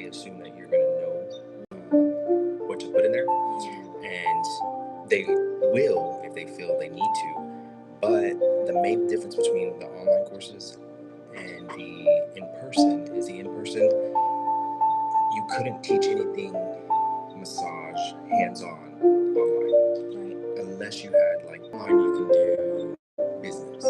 they assume that you're going to know what to put in there, and they will if they feel they need to. But the main difference between the online courses and the in-person is the in-person, you couldn't teach anything massage hands-on online. Right. Unless you had like online, you can do business,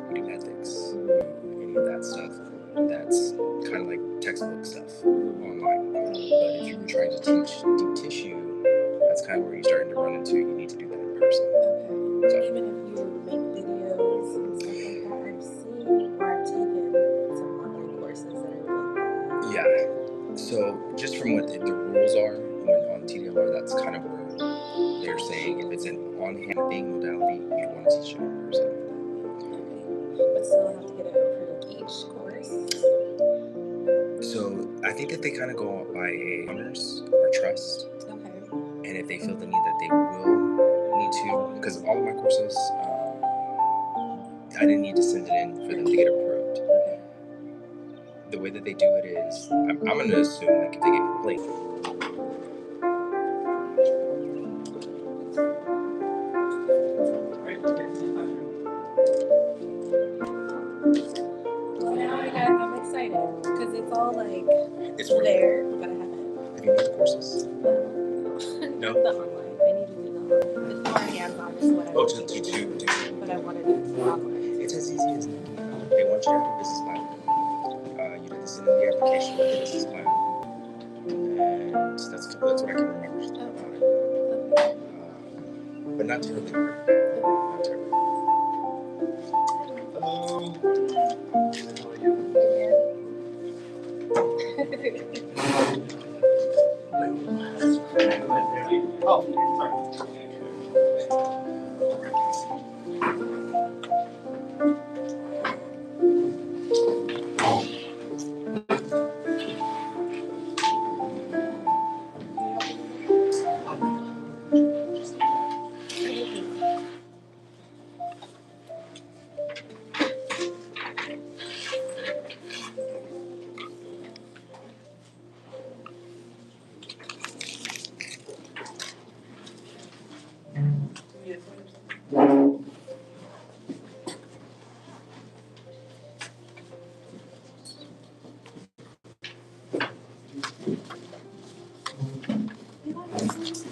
you do ethics, you do any of that stuff. That's kind of like textbook stuff online. But if you were trying to teach deep tissue, that's kind of where you're starting to run into, you need to do that in person. Okay. So even if you make videos and stuff like that, I've seen or I've taken some online courses that are like that. Yeah. So just from what the rules are on TDLR, that's kind of where they're saying if it's an on-hand thing modality, you don't want to teach it in person. Okay. But still have to get it approved each course? So I think that they kind of go by honors or trust. Okay. And if they feel the need that they will need to, because all of my courses, I didn't need to send it in for them to get approved. Okay. The way that they do it is, I'm going to assume like if they get complaints. Well, now I'm excited because it's all like It's there, but I haven't. Have you made the courses? No. Not the online. I need to do the online. It's more hands-on is what I want to do. But I want to do online. It's as easy as they want you to have a business plan. You have to send in the application with the business plan. And that's what I can remember about it. But not terribly hard. Not terribly hard. Oh, sorry.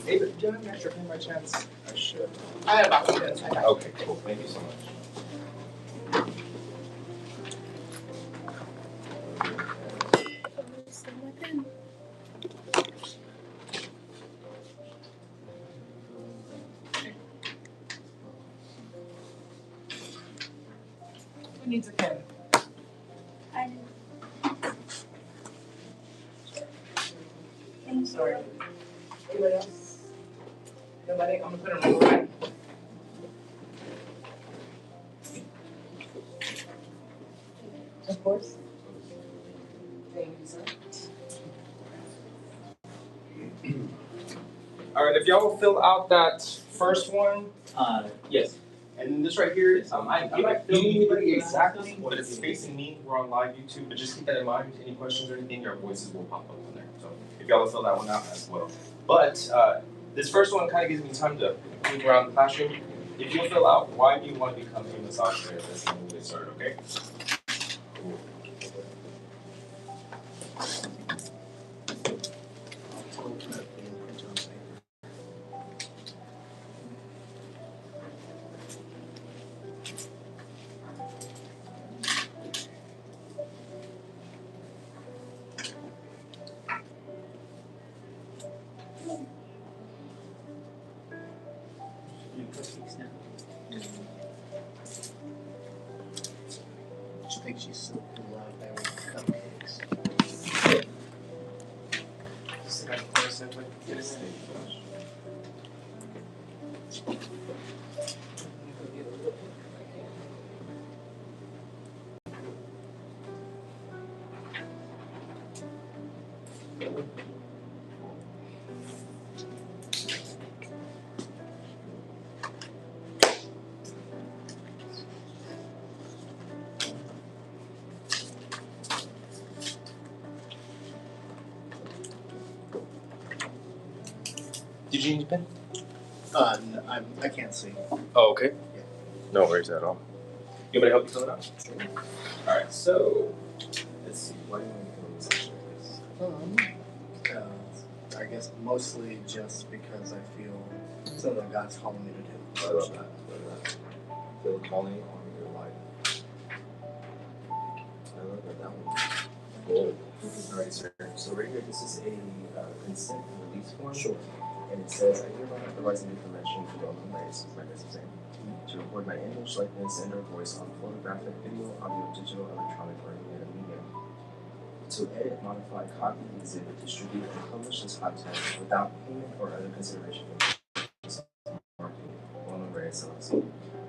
Hey, do you have an extra pen by chance? I should. I have about 2 minutes. Okay, cool. Thank you so much. Who needs a pen? I do. Sorry. Anybody else? Nobody? I'm gonna put them right. Of course. Thank you, sir. All right, if y'all will fill out that first one. Yes. And this right here, I don't need anybody exactly, but it's facing me. We're on live YouTube, but just keep that in mind. Any questions or anything, your voices will pop up on there. So if y'all will fill that one out as well. But this first one kind of gives me time to move around the classroom. If you'll fill out why do you want to become a massage therapist, and we'll get started, okay? Cool. She thinks she's so cool out there with cupcakes. Just got to close it, but get a steak. Did you need a pen? I can't see. Oh, okay. Yeah. No worries at all. You want me to help you fill it out? Sure. All right. So let's see. Why do you want to become a massage therapist? I guess mostly just because I feel something that God's calling me to do. I love that. Feel the calling on your life. I love that. That one. Cool. All right, sir. So right here, this is a consent and release form. Sure. And it says, I hereby authorize and give permission to the this is my business name, to record my image, likeness, and or voice on photographic, video, audio, digital, electronic, or any other medium. To edit, modify, copy, exhibit, distribute, and publish this content without payment or other consideration of marketing, Juan Reyes LLC,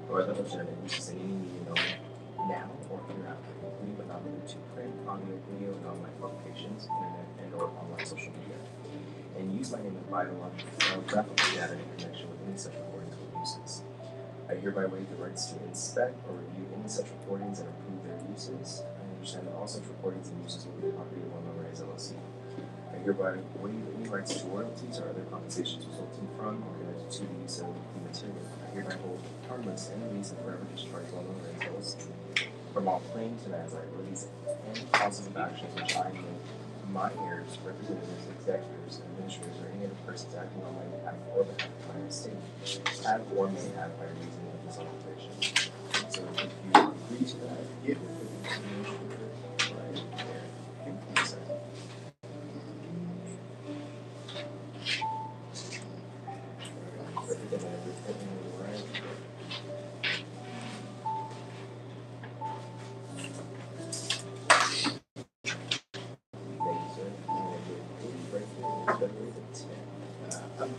or other legitimate uses in any medium known now or hereafter, including but not limited to print, audio, video, and online publications, internet, and or online social media, and use my name and biographical data in connection with any such recordings or uses. I hereby waive the rights to inspect or review any such recordings and approve their uses. I understand that all such recordings and uses will be the property of Juan Reyes LLC. I hereby waive any rights to royalties or other compensations resulting from or connected to the use of the material. I hereby hold harmless and release and forever discharge Juan Reyes LLC from all claims and as liabilities and causes of actions which I may my heirs, representatives, executors, administrators, or any other persons acting on my behalf or behalf of my estate have or may have by reason of this operation. So if you agree to that, Yeah. right there. Thank you, sir. Everything right.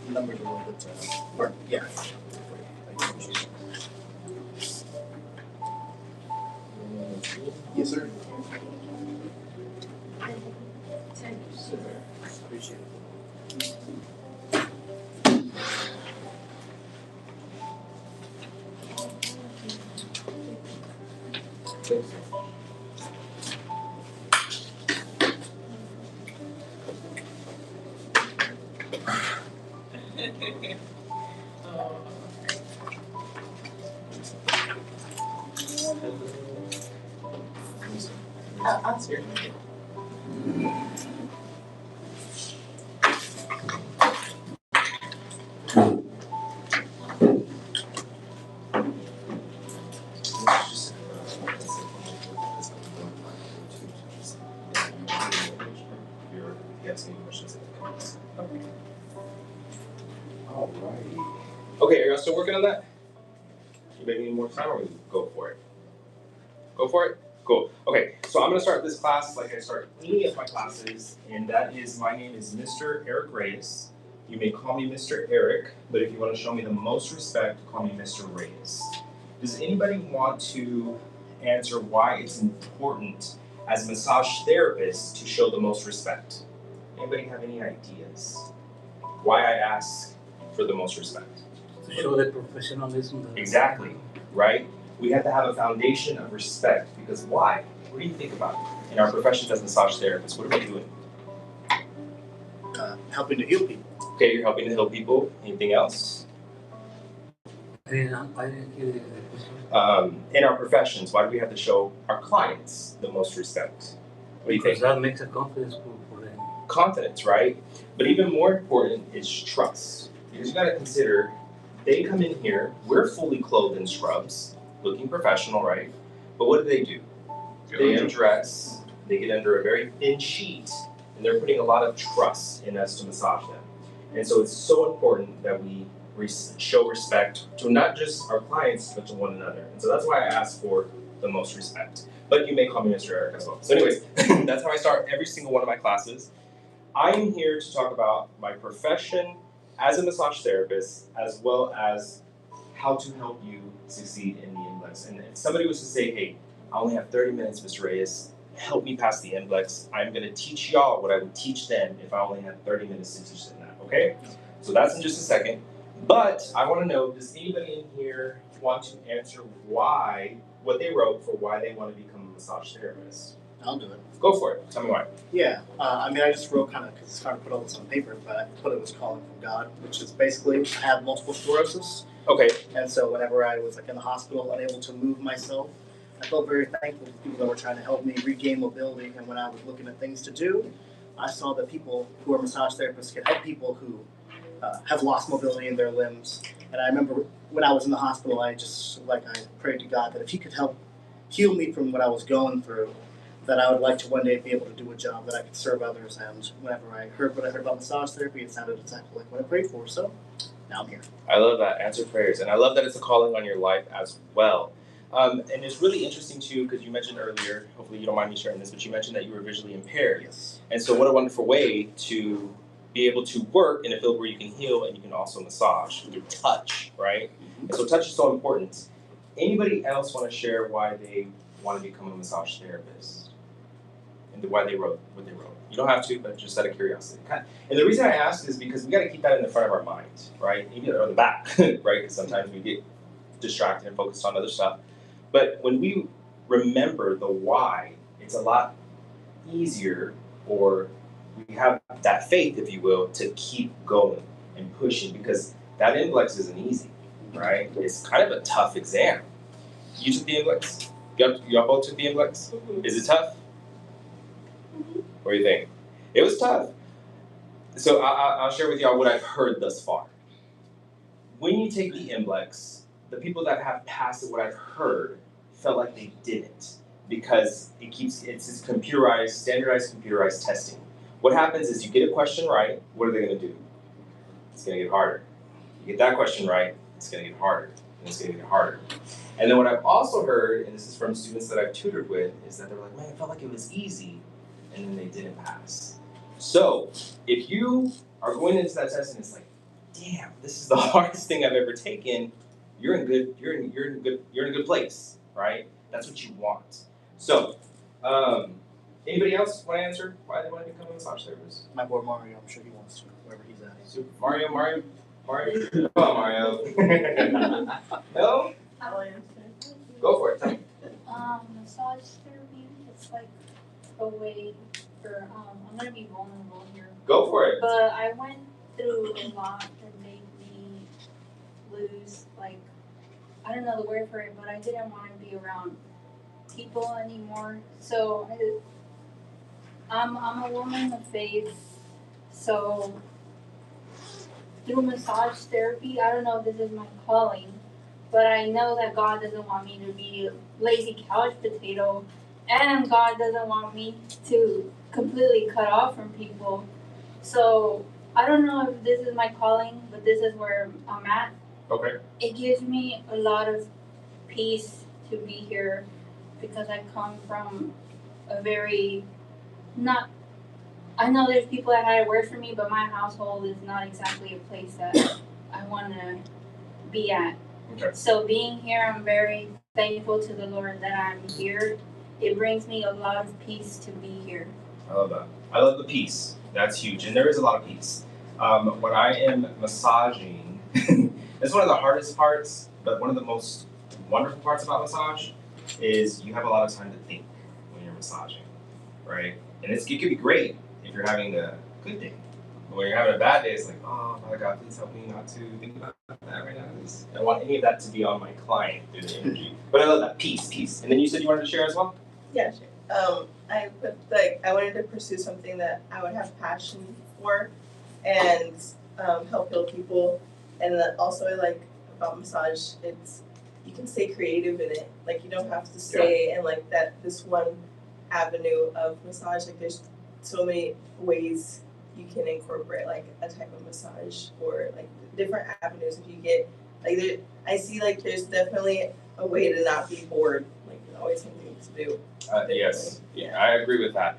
Numbers a little bit. Or, yeah. Yes, sir. Appreciate it. I'll see. Alrighty. Okay, are y'all still working on that? You maybe need more time or we go for it? Go for it? Cool. Okay, so I'm gonna start this class like I start any of my classes, and that is, my name is Mr. Eric Reyes. You may call me Mr. Eric, but if you want to show me the most respect, call me Mr. Reyes. Does anybody want to answer why it's important as a massage therapist to show the most respect? Anybody have any ideas? Why I ask for the most respect? To show the professionalism. Exactly, right? We have to have a foundation of respect, because why? What do you think about it? In our profession as massage therapists, what are we doing? Helping to heal people. Okay, you're helping to heal people. Anything else? I didn't hear the question. In our professions, why do we have to show our clients the most respect? What do you Because think? that makes a confidence for them. Confidence, right? But even more important is trust. Because you gotta consider, they come in here, we're fully clothed in scrubs, looking professional, right? But what do? They undress, they get under a very thin sheet, and they're putting a lot of trust in us to massage them. And so it's so important that we show respect to not just our clients, but to one another. And so that's why I ask for the most respect. But you may call me Mr. Eric as well. So anyways, that's how I start every single one of my classes. I am here to talk about my profession as a massage therapist, as well as how to help you succeed in the MBLEx. And if somebody was to say, hey, I only have 30 minutes, Mr. Reyes, help me pass the MBLEx, I'm gonna teach y'all what I would teach them if I only had 30 minutes to teach them that, okay? So that's in just a second. But I wanna know, does anybody in here want to answer what they wrote for why they wanna become a massage therapist? I'll do it. Go for it. Tell me why. Yeah, I mean, I just wrote kind of, because it's hard to put all this on paper, but I put it was calling from God, which is basically I have multiple sclerosis. Okay. And so whenever I was like in the hospital, unable to move myself, I felt very thankful to people that were trying to help me regain mobility. And when I was looking at things to do, I saw that people who are massage therapists can help people who have lost mobility in their limbs. And I remember when I was in the hospital, I prayed to God that if He could help heal me from what I was going through, that I would like to one day be able to do a job that I could serve others. And whenever I heard about massage therapy, it sounded exactly like what I prayed for. So now I'm here. I love that. Answer prayers. And I love that it's a calling on your life as well. And it's really interesting too, because you mentioned earlier, hopefully you don't mind me sharing this, but you mentioned that you were visually impaired. Yes. And so what a wonderful way to be able to work in a field where you can heal and you can also massage through touch, right? And so touch is so important. Anybody else want to share why they want to become a massage therapist? And why they wrote what they wrote. You don't have to, but just out of curiosity. And the reason I ask is because we got to keep that in the front of our mind, right? Or the back, right? Because sometimes we get distracted and focused on other stuff. But when we remember the why, it's a lot easier, or we have that faith, if you will, to keep going and pushing, because that MBLEx isn't easy, right? It's kind of a tough exam. You took the MBLEx? Y'all both took the MBLEx? Is it tough? What do you think? It was tough. So I'll share with y'all what I've heard thus far. When you take the MBLEx, the people that have passed it, what I've heard, felt like they didn't, because it's this standardized computerized testing. What happens is you get a question right, what are they going to do? It's going to get harder. You get that question right, it's going to get harder, and it's going to get harder. And then what I've also heard, and this is from students that I've tutored with, is that they're like, man, it felt like it was easy, and then they didn't pass. So if you are going into that test and it's like, damn, this is the hardest thing I've ever taken, you're in a good place, right? That's what you want. So, anybody else want to answer why they want to become a massage therapist? My boy Mario, I'm sure he wants to, wherever he's at. Super Mario. Come on, Mario. No? I'll answer. Go for it. Tell me. Massage therapy, it's like a way for, I'm gonna be vulnerable here. Go for it. But I went through a lot that made me lose, like, I don't know the word for it, but I didn't want to be around people anymore. So I'm a woman of faith, so through massage therapy, I don't know if this is my calling, but I know that God doesn't want me to be a lazy couch potato, and God doesn't want me to completely cut off from people. So I don't know if this is my calling, but this is where I'm at. Okay. It gives me a lot of peace to be here, because I come from a very I know there's people that had it worse for me, but my household is not exactly a place that I want to be at. Okay. So being here, I'm very thankful to the Lord that I'm here. It brings me a lot of peace to be here. I love that. I love the peace. That's huge. And there is a lot of peace. When I am massaging, it's one of the hardest parts, but one of the most wonderful parts about massage is you have a lot of time to think when you're massaging, right? And it could be great if you're having a good day. But when you're having a bad day, it's like, oh, my God, please help me not to think about that right now. I don't want any of that to be on my client through the energy. But I love that. Peace. And then you said you wanted to share as well? Yeah, sure. I wanted to pursue something that I would have passion for and help heal people. And then also I like about massage, you can stay creative in it. Like, you don't have to stay in like this one avenue of massage. Like, there's so many ways you can incorporate like a type of massage, or like different avenues. If you get I see like there's definitely a way to not be bored. Like, there's always something to do. Yes, yeah, I agree with that.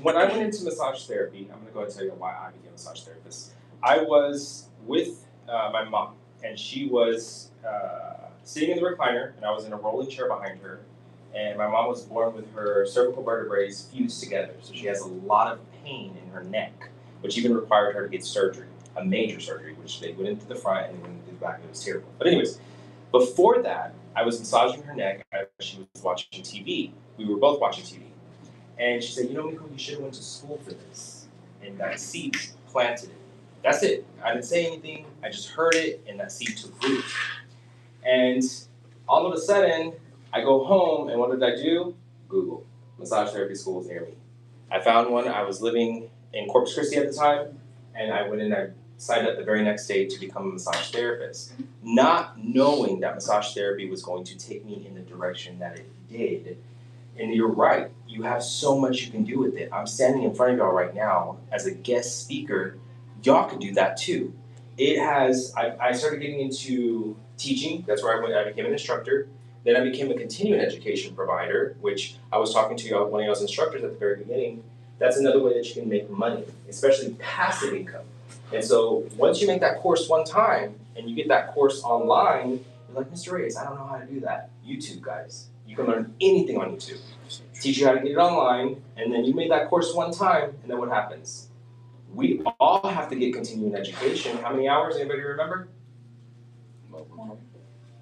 When I went into massage therapy, I'm going to go ahead and tell you why I became a massage therapist. I was with my mom, and she was sitting in the recliner, and I was in a rolling chair behind her, and my mom was born with her cervical vertebrae fused together, so she has a lot of pain in her neck, which even required her to get surgery, a major surgery, which they went into the front and they went into the back, and it was terrible. But anyways, before that, I was massaging her neck as she was watching TV. We were both watching TV. And she said, you know, Miko, you should have went to school for this. And that seed planted it. That's it. I didn't say anything. I just heard it, and that seed took root. And all of a sudden, I go home, and what did I do? Google massage therapy schools near me. I found one. I was living in Corpus Christi at the time, and I went in and I signed up the very next day to become a massage therapist, not knowing that massage therapy was going to take me in the direction that it did. And you're right, you have so much you can do with it. I'm standing in front of y'all right now as a guest speaker. Y'all could do that too. I started getting into teaching. That's where I became an instructor. Then I became a continuing education provider, which I was talking to y'all, one of y'all's instructors at the very beginning. That's another way that you can make money, especially passive income. And so once you make that course one time and you get that course online, you're like, Mr. Reyes, I don't know how to do that. YouTube, guys. You can learn anything on YouTube. Teach you how to get it online, and then you made that course one time, and then what happens? We all have to get continuing education. How many hours? Anybody remember?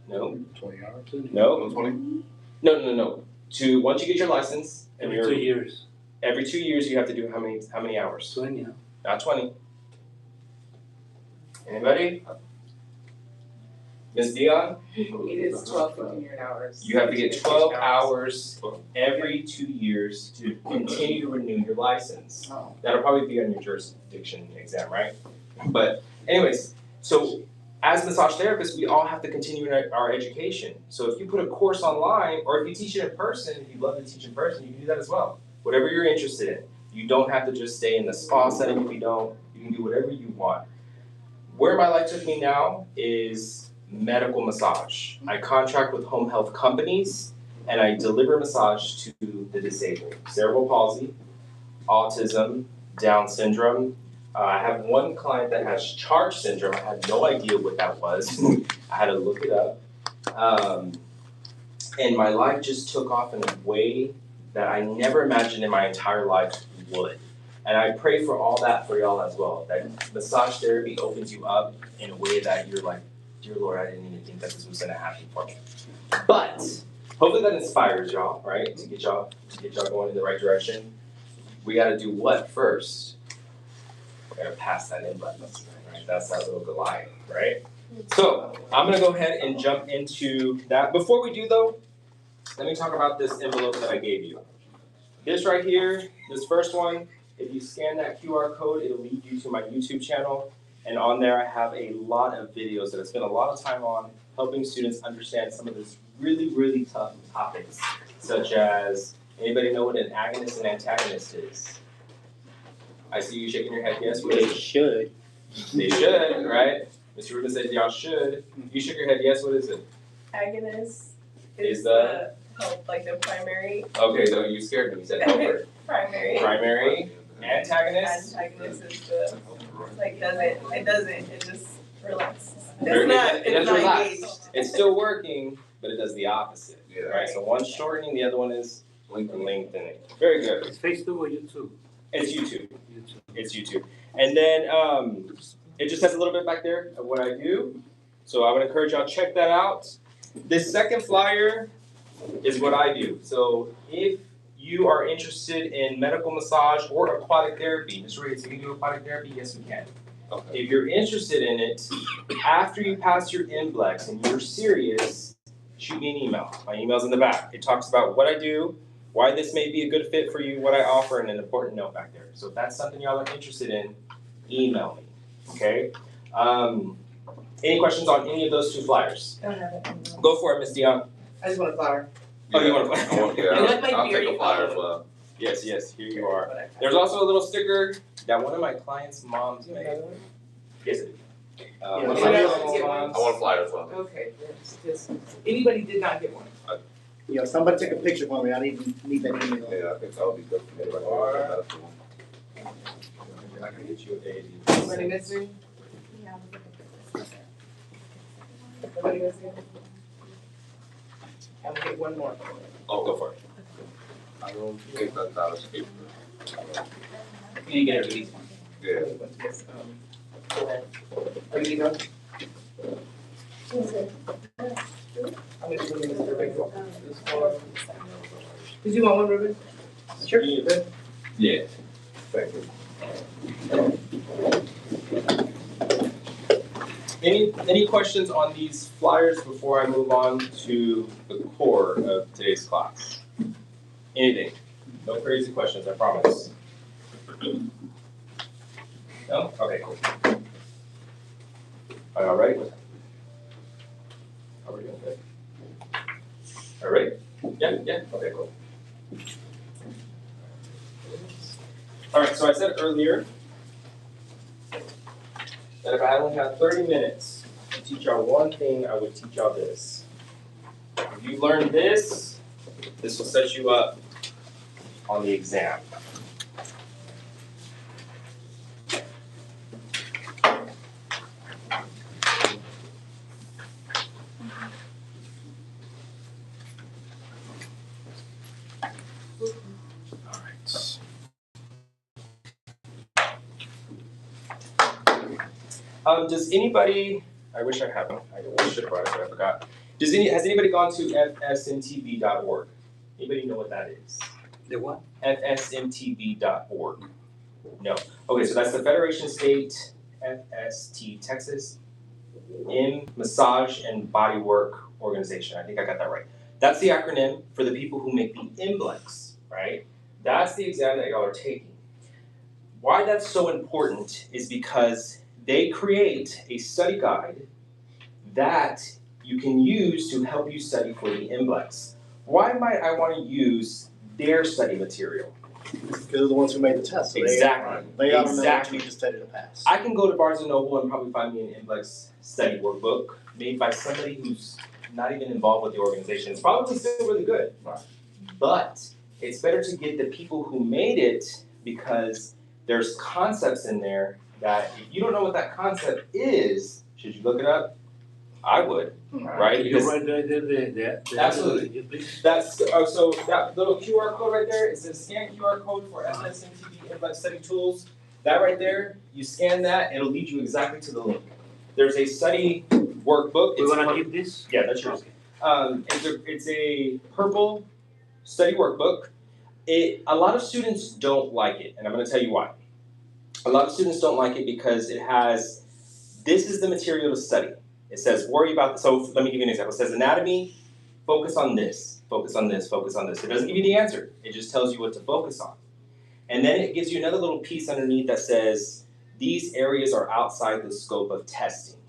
No. 20 hours? No. 20? No. Once you get your license, and Every 2 years. Every 2 years you have to do how many hours? 20, huh? Not 20. Anybody? Ms. Dion? It is 12 continuing hours. You have to get 12 hours every 2 years to continue to renew your license. That'll probably be on your jurisdiction exam, right? But anyways, so as massage therapists, we all have to continue our education. So if you put a course online, or if you teach it in person, if you love to teach in person, you can do that as well. Whatever you're interested in. You don't have to just stay in the spa setting if you don't. You can do whatever you want. Where my life took me now is medical massage. I contract with home health companies, and I deliver massage to the disabled. Cerebral palsy, autism, Down syndrome. I have one client that has Charge syndrome. I had no idea what that was. I had to look it up. And my life just took off in a way that I never imagined in my entire life would. And I pray for all that for y'all as well. That massage therapy opens you up in a way that you're like, dear Lord, I didn't even think that this was gonna happen for me. But hopefully that inspires y'all, right? To get y'all going in the right direction. We gotta do what first? We gotta pass that in button, right? That's that little Goliath, right? So I'm gonna go ahead and jump into that. Before we do though, let me talk about this envelope that I gave you. This right here, this first one, if you scan that QR code, it'll lead you to my YouTube channel. And on there, I have a lot of videos that I spend a lot of time on helping students understand some of these really, really tough topics, such as, anybody know what an agonist and antagonist is? I see you shaking your head, yes? They should. They should, right? Mr. Rubin said y'all should. You shook your head, yes, what is it? Agonist Is the help, like the primary. Okay, so you scared me, you said helper. Primary. Primary. Antagonist? Antagonist is the, like, it just relaxes. It does not relax. engaged. It's still working, but it does the opposite. Yeah. Right? So one's shortening, the other one is lengthening. Very good. It's Facebook or YouTube? It's YouTube. YouTube. It's YouTube. And then it just has a little bit back there of what I do. So I would encourage y'all to check that out. This second flyer is what I do. So if you are interested in medical massage or aquatic therapy, Mr. Reyes, can you do aquatic therapy? Yes, we can. Okay. If you're interested in it, after you pass your MBLEx and you're serious, shoot me an email. My email's in the back. It talks about what I do, why this may be a good fit for you, what I offer, and an important note back there. So if that's something y'all are interested in, email me, okay? Any questions on any of those two flyers? I don't have it. Go for it, Miss Dion. I just want a flower. Oh, you want to fly? I'll take a flyer as well. Yes, here you are. There's also a little sticker that one of my clients' moms made. Yes, it is. I want a flyer as well. Okay, yes. Anybody did not get one? Somebody take a picture for me. I need that email. Yeah, I think that would be good for me. I can get you a Anybody missing? Yeah. Anybody missing? I'm gonna get one more. Oh, go for it. I don't think that's out of paper. Can you get a release one? Yeah. Are you done? I'm gonna do this ribbon. Did you want one ribbon? Sure. You good? Yeah. Thank you. Any questions on these flyers before I move on to the core of today's class? Anything? No crazy questions, I promise. No? Okay, cool. All right. How are we doing? Good. All right. Yeah. Okay, cool. All right. So I said earlier that if I only had 30 minutes to teach y'all one thing, I would teach y'all this. If you learn this, this will set you up on the exam. Does anybody? I wish I had. I should have brought it, but I forgot. Has anybody gone to fsmtv.org? Anybody know what that is? The what? fsmtv.org. No. Okay, so that's the Federation State FST Texas Massage and Bodywork Organization. I think I got that right. That's the acronym for the people who make the MBLEx, right? That's the exam that y'all are taking. Why that's so important is because they create a study guide that you can use to help you study for the MBLEx. Why might I want to use their study material? Because they're the ones who made the test. So Exactly. They ought to know what you need to study to pass. I can go to Barnes & Noble and probably find me an MBLEx study workbook made by somebody who's not even involved with the organization. It's probably still really good. But it's better to get the people who made it because there's concepts in there that if you don't know what that concept is, should you look it up? I would, right? You write right there the Absolutely. That's so that little QR code right there, it says scan QR code for FSMTV MBLEx study tools. That right there, you scan that, it'll lead you exactly to the link. There's a study workbook. We're gonna keep this? Yeah, that's yours. It's a purple study workbook. A lot of students don't like it, and I'm going to tell you why. A lot of students don't like it because this is the material to study. It says worry about, so let me give you an example. It says anatomy, focus on this, focus on this, focus on this. It doesn't give you the answer. It just tells you what to focus on. And then it gives you another little piece underneath that says these areas are outside the scope of testing.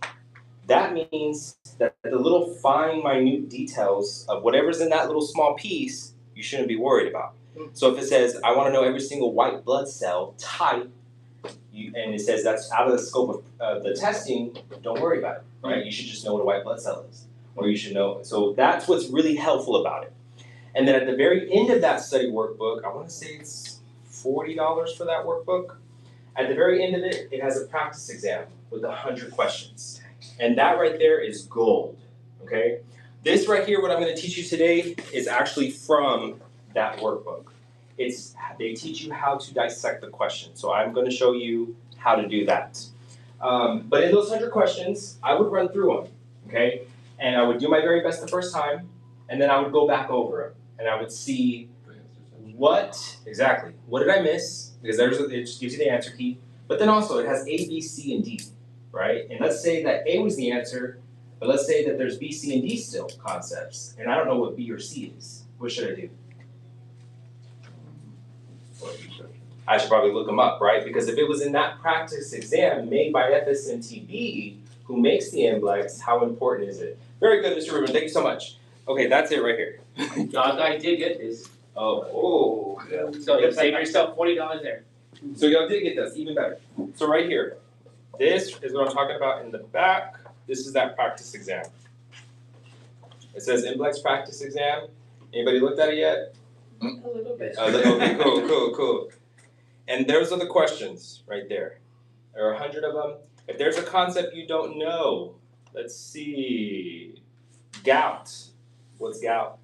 That means that the little fine, minute details of whatever's in that little small piece, you shouldn't be worried about. So if it says, I want to know every single white blood cell type, and it says that's out of the scope of the testing, don't worry about it, right? You should just know what a white blood cell is, or you should know. So that's what's really helpful about it. And then at the very end of that study workbook, I want to say it's $40 for that workbook. At the very end of it, it has a practice exam with 100 questions. And that right there is gold, okay? This right here, what I'm going to teach you today, is actually from that workbook. They teach you how to dissect the question. So I'm going to show you how to do that. But in those 100 questions, I would run through them, okay? And I would do my very best the first time, and then I would go back over them, and I would see what did I miss? Because it just gives you the answer key. But then also it has A, B, C, and D, right? And let's say that A was the answer, but let's say that there's B, C, and D still concepts, and I don't know what B or C is. What should I do? I should probably look them up, right? Because if it was in that practice exam made by FSMTV, who makes the MBLEx, how important is it? Very good, Mr. Rubin. Thank you so much. Okay, that's it right here. Y'all guys did get this. Oh. So save yourself $40 there. So y'all did get this, even better. So right here, this is what I'm talking about in the back. This is that practice exam. It says MBLEx practice exam. Anybody looked at it yet? A little bit. Okay, cool. And those are the questions right there. There are 100 of them. If there's a concept you don't know, let's see. Gout. What's gout?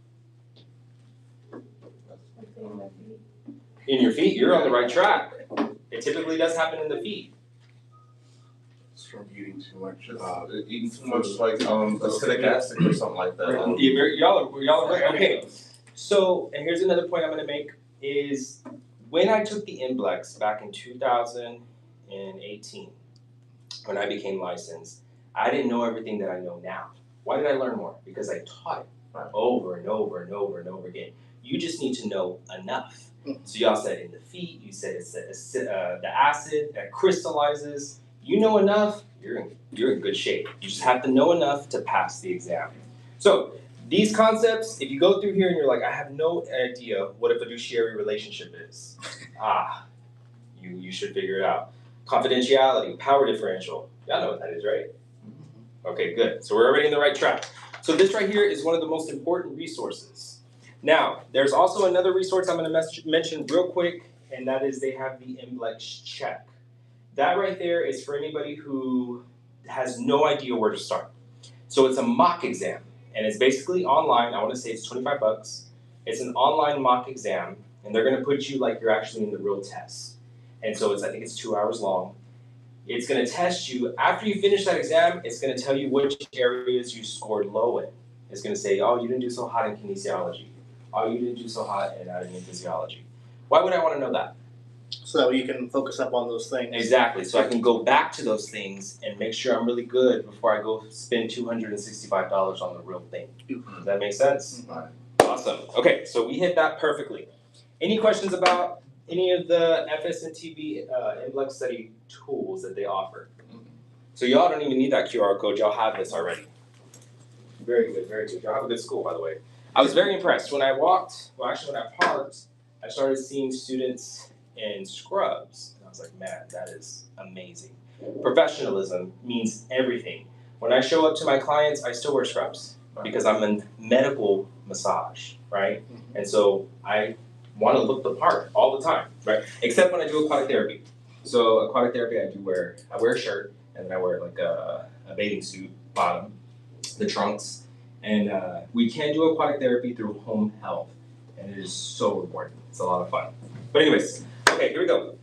In your feet, you're on the right track. It typically does happen in the feet. It's from eating too much. Eating too much like acetic acid or something like that. Y'all are right. Okay. So, and here's another point I'm going to make. is when I took the MBLEx back in 2018, when I became licensed, I didn't know everything that I know now. Why did I learn more? Because I taught it over and over and over and over again. You just need to know enough. So y'all said in the feet, you said it's the acid that crystallizes. You know enough, you're in good shape. You just have to know enough to pass the exam. So these concepts, if you go through here and you're like, I have no idea what a fiduciary relationship is, you should figure it out. Confidentiality, power differential. Y'all know what that is, right? Okay, good. So we're already in the right track. So this right here is one of the most important resources. Now, there's also another resource I'm going to mention real quick, and that is they have the MBLEx check. That right there is for anybody who has no idea where to start. So it's a mock exam, and it's basically online. I want to say it's $25. It's an online mock exam, and they're going to put you like you're actually in the real test. And so I think it's 2 hours long. It's going to test you. After you finish that exam, it's going to tell you which areas you scored low in. It's going to say, oh, you didn't do so hot in kinesiology. Oh, you didn't do so hot in anatomy and physiology. Why would I want to know that? So that you can focus up on those things. Exactly. So I can go back to those things and make sure I'm really good before I go spend $265 on the real thing. Does that make sense? Awesome. Okay, so we hit that perfectly. Any questions about any of the FS&TV MBLEx study tools that they offer? So y'all don't even need that QR code. Y'all have this already. Very good, very good. Y'all have a good school, by the way. I was very impressed. When I parked, I started seeing students in scrubs. And I was like, man, that is amazing. Professionalism means everything. When I show up to my clients, I still wear scrubs because I'm in medical massage, right? And so I want to look the part all the time, right? Except when I do aquatic therapy. So aquatic therapy, I wear a shirt, and then I wear like a bathing suit bottom, the trunks, and we can do aquatic therapy through home health, and it is so rewarding. It's a lot of fun. But anyways, okay, here we go.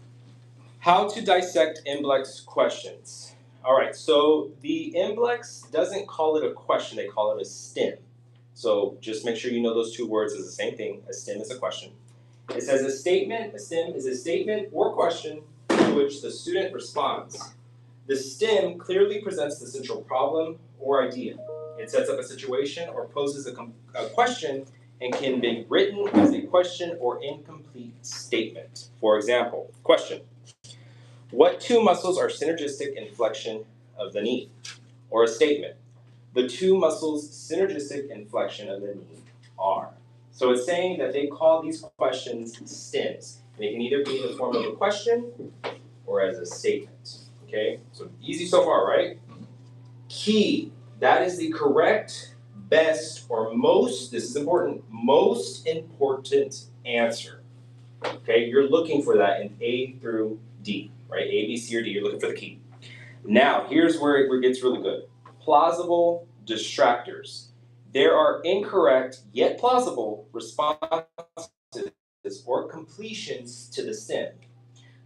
How to dissect MBLEx questions. All right, so the MBLEx doesn't call it a question, they call it a stem. So just make sure you know those two words is the same thing. A stem is a question. It says a stem is a statement or question to which the student responds. The stem clearly presents the central problem or idea. It sets up a situation or poses a question and can be written as a question or incomplete statement. For example, question: what two muscles are synergistic in flexion of the knee? Or a statement: the two muscles synergistic in flexion of the knee are. So it's saying that they call these questions stems. And they can either be in the form of a question or as a statement. Okay, so easy so far, right? Key, that is the correct, best, or most, this is important, most important answer. Okay, you're looking for that in A through D, right? A, B, C, or D, you're looking for the key. Now, here's where it gets really good. Plausible distractors. There are incorrect, yet plausible, responses or completions to the stem.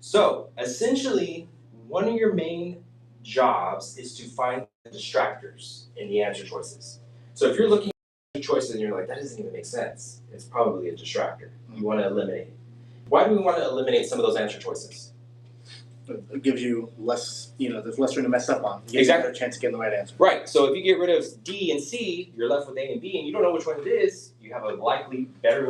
So, essentially, one of your main jobs is to find the distractors in the answer choices. So if you're looking at choices and you're like, that doesn't even make sense, it's probably a distractor. You want to eliminate it. Why do we want to eliminate some of those answer choices? It gives you less, there's less room to mess up on. It gives Exactly. you a better chance of getting the right answer. Right, so if you get rid of D and C, you're left with A and B, and you don't know which one it is, you have a likely better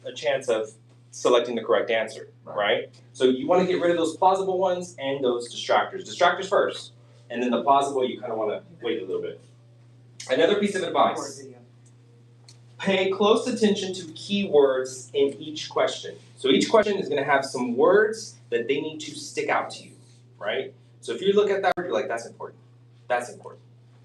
a chance of selecting the correct answer, right? So you want to get rid of those plausible ones and those distractors. Distractors first, and then the plausible, you kind of want to wait a little bit. Another piece of advice: pay close attention to keywords in each question. So each question is going to have some words that they need to stick out to you, right? So if you look at that word, you're like, that's important. That's important.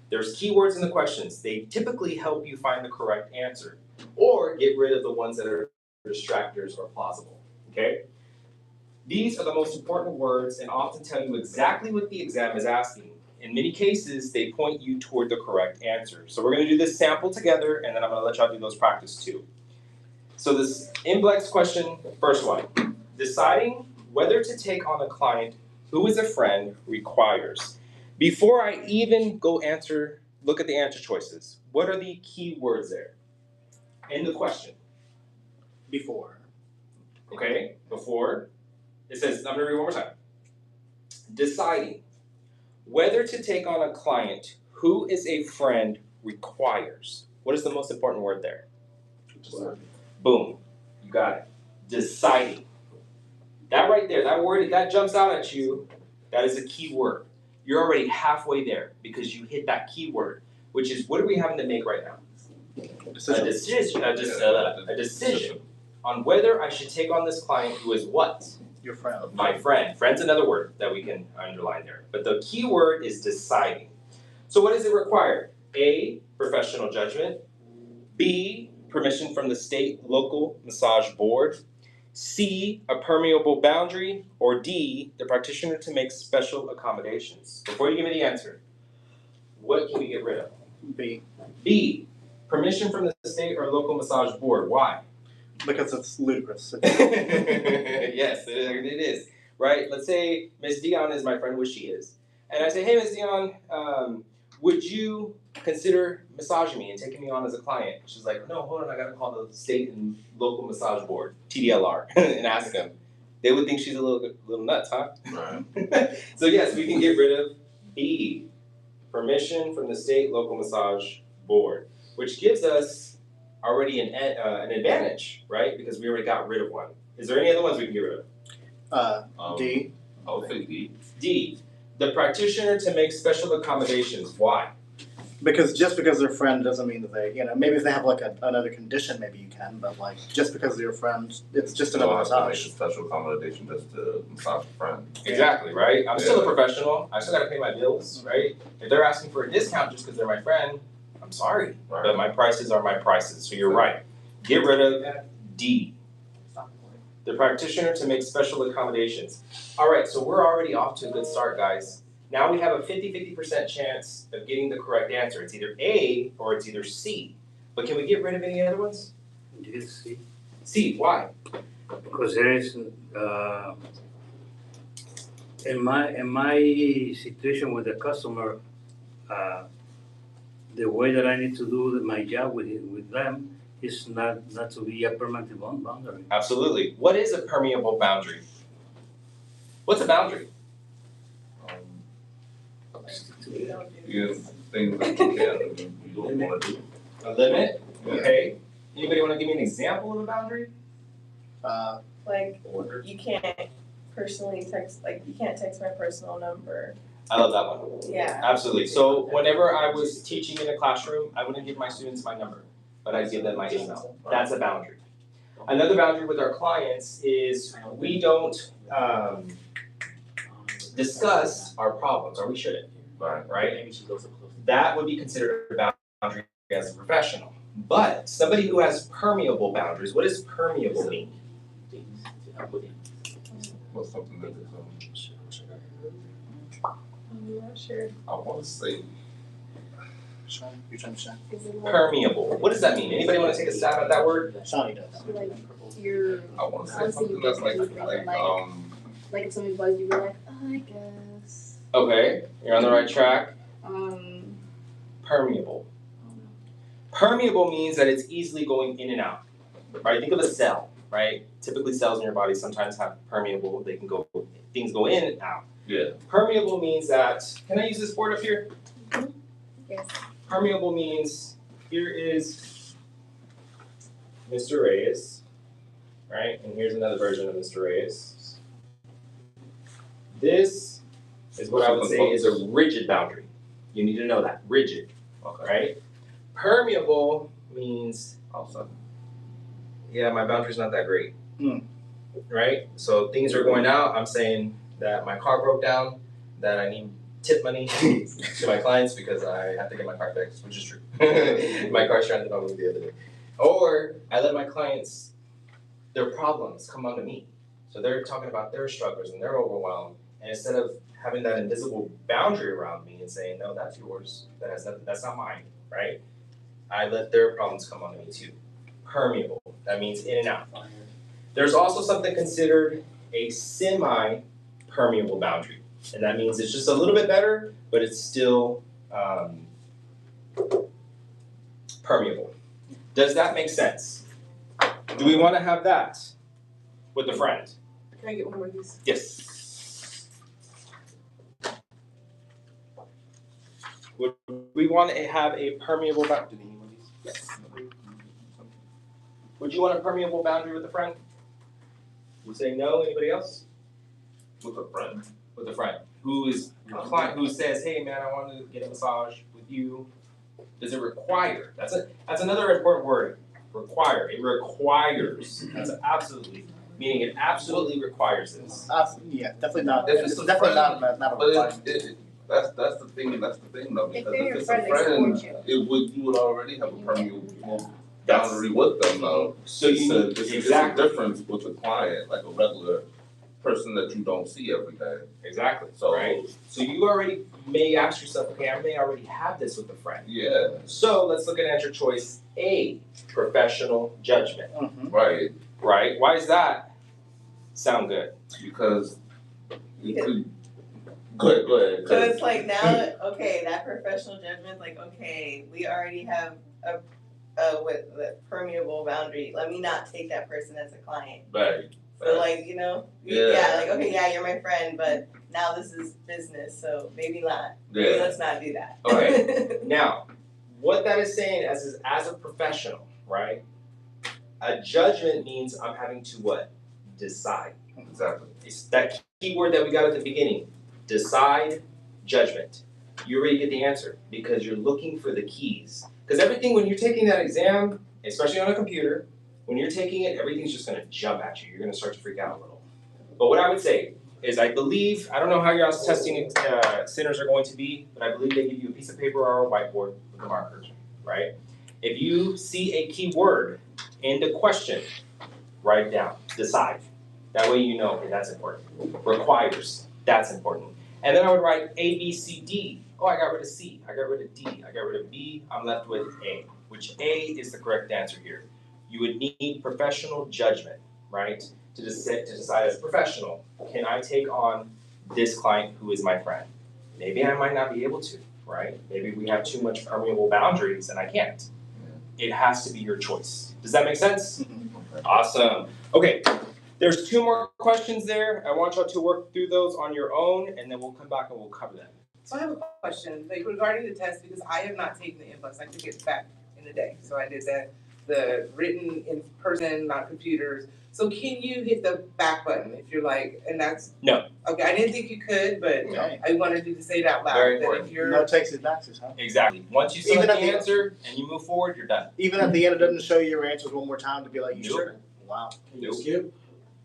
There's keywords in the questions. They typically help you find the correct answer or get rid of the ones that are distractors or plausible, okay? These are the most important words and often tell you exactly what the exam is asking. In many cases, they point you toward the correct answer. So we're going to do this sample together, and then I'm going to let y'all do those practice too. So this MBLEx question, first one: deciding whether to take on a client who is a friend requires. Before I even go look at the answer choices, what are the key words there in the question? Before. Okay, before it says, I'm gonna read one more time. Deciding whether to take on a client who is a friend requires. What is the most important word there? Boom. You got it. Deciding. That right there, that word, if that jumps out at you, that is a key word. You're already halfway there because you hit that key word, which is what are we having to make right now? A decision on whether I should take on this client who is what? Your friend. My friend. Friend's another word that we can underline there. But the key word is deciding. So what does it require? A, professional judgment. B, permission from the state local massage board. C, a permeable boundary. Or D, the practitioner to make special accommodations. Before you give me the answer, what can we get rid of? B. B, permission from the state or local massage board. Why? Because it's ludicrous. Yes, it is. Right? Let's say Miss Dion is my friend, which she is. And I say, hey, Miss Dion, would you consider massaging me and taking me on as a client? She's like, no, hold on, I gotta call the state and local massage board, TDLR, and ask them. They would think she's a little nuts, huh? Right. So yes, we can get rid of B, permission from the state local massage board, which gives us already an advantage, right? Because we already got rid of one. Is there any other ones we can get rid of? D. I would say D. D, the practitioner to make special accommodations. Why? Because just because they're friend doesn't mean that they, maybe if they have like another condition, maybe you can, but like just because they're your friend, it's just another Make a massage. special accommodation just to massage a friend. Exactly, right? I'm still a professional. I still gotta pay my bills, right? If they're asking for a discount just because they're my friend, I'm sorry, Right. but my prices are my prices. So you're right. Get rid of D. The practitioner to make special accommodations. All right, so we're already off to a good start, guys. Now we have a 50% chance of getting the correct answer. It's either A or it's either C. But can we get rid of any other ones? Yes, see, C, why? because there is, in my situation with the customer, the way that I need to do my job with them is not to be a permanent boundary. Absolutely. What is a permeable boundary? What's a boundary? You don't do You this. things that you can and you don't want to do. A limit? Yeah. Okay. Anybody want to give me an example of a boundary? Like, Order. you can't personally text, like, you can't text my personal number. I love that one. Yeah. Absolutely. So whenever I was teaching in a classroom, I wouldn't give my students my number, but I'd give them my email. That's a boundary. Another boundary with our clients is we don't discuss our problems, or we shouldn't, Right. right? That would be considered a boundary as a professional. But somebody who has permeable boundaries, what does permeable mean? What's something that is I'm not sure. I want to say You're trying to shine. Permeable. What does that mean? Anybody want to take a stab at that word? Shawnee does. Like you're I want to say Honestly, something you that's can like like if somebody bugs you, you're like, oh, I guess. Okay, you're on the right track. Um, Permeable. Permeable means that it's easily going in and out, right? Think of a cell, right? Typically cells in your body sometimes have permeable, they can go, things go in and out. Yeah. Permeable means that, can I use this board up here? yes. Permeable means, here is Mr. Reyes, right? And here's another version of Mr. Reyes. This is what I would say is a rigid boundary. You need to know that, rigid, Okay. right? Permeable means, yeah, my boundary's not that great, right? So things are going out, I'm saying that my car broke down, that I need tip money to my clients because I have to get my car fixed, which is true. My car's stranded on me the other day. Or I let my clients, their problems come onto me. So they're talking about their struggles and they're overwhelmed. And instead of having that invisible boundary around me and saying, no, that's yours, that has nothing, that's not mine, right? I let their problems come onto me too. Permeable, that means in and out. There's also something considered a semi-permeable boundary. And that means it's just a little bit better, but it's still permeable. Does that make sense? Do we want to have that? with a friend. Can I get one more of these? Yes. Would we want to have a permeable boundary? Yes. Would you want a permeable boundary with a friend? You say no. Anybody else? With a friend? With a friend who is a client who says, "Hey, man, I want to get a massage with you." Does it require? That's another important word. Require. It requires. That's absolutely. Meaning it absolutely requires this. Yeah, definitely not. If It's it's a definitely friend, not a But requirement. that's the thing though, If because they're if your it's friend, a they friend, support you. you would already have a permeable boundary with them though. So you need It's exactly. a difference with a client, like a regular person that you don't see every day. Exactly. So Right. So you already may ask yourself, okay, I may already have this with a friend. yeah, So let's look at your choice A, professional judgment. right. Right? Why does that sound good? Because you could go ahead. So it's like now, okay, that professional judgment, like, okay, we already have a with the permeable boundary. Let me not take that person as a client. Right. So like, you know, Yeah. like, okay, yeah, you're my friend, but now this is business, so maybe not. Maybe Yeah. let's not do that. Okay. Now, what that is saying as a professional, right? A judgment means I'm having to what? Decide. Exactly. It's that key word that we got at the beginning. Decide, judgment. You already get the answer because you're looking for the keys. Because everything, when you're taking that exam, especially on a computer, when you're taking it, everything's just gonna jump at you. You're gonna start to freak out a little. But what I would say is I believe, I don't know how your testing centers are going to be, but I believe they give you a piece of paper or a whiteboard with the markers, right? If you see a key word in the question, write it down, decide. That way you know, okay, that's important. Requires, that's important. And then I would write A, B, C, D. Oh, I got rid of C, I got rid of D, I got rid of B, I'm left with A, which A is the correct answer here. You would need professional judgment, right? To decide as a professional, can I take on this client who is my friend? Maybe I might not be able to, right? Maybe we have too much permeable boundaries and I can't. It has to be your choice. Does that make sense? Awesome. Okay, there's 2 more questions there. I want y'all to work through those on your own and then we'll come back and we'll cover them. So I have a question, like regarding the test, because I have not taken the MBLEx. I took it back in the day. So I did the written in person, not computers. So can you hit the back button if you're like, and that's No. Okay, I didn't think you could, but I wanted you to say it out loud. Very that important. if you're No takes his boxes, huh? Exactly. Once you select the answer and you move forward, you're done. Even at the end, it doesn't show you your answers one more time to be like, you Nope. sure? Wow. Nope. Skip?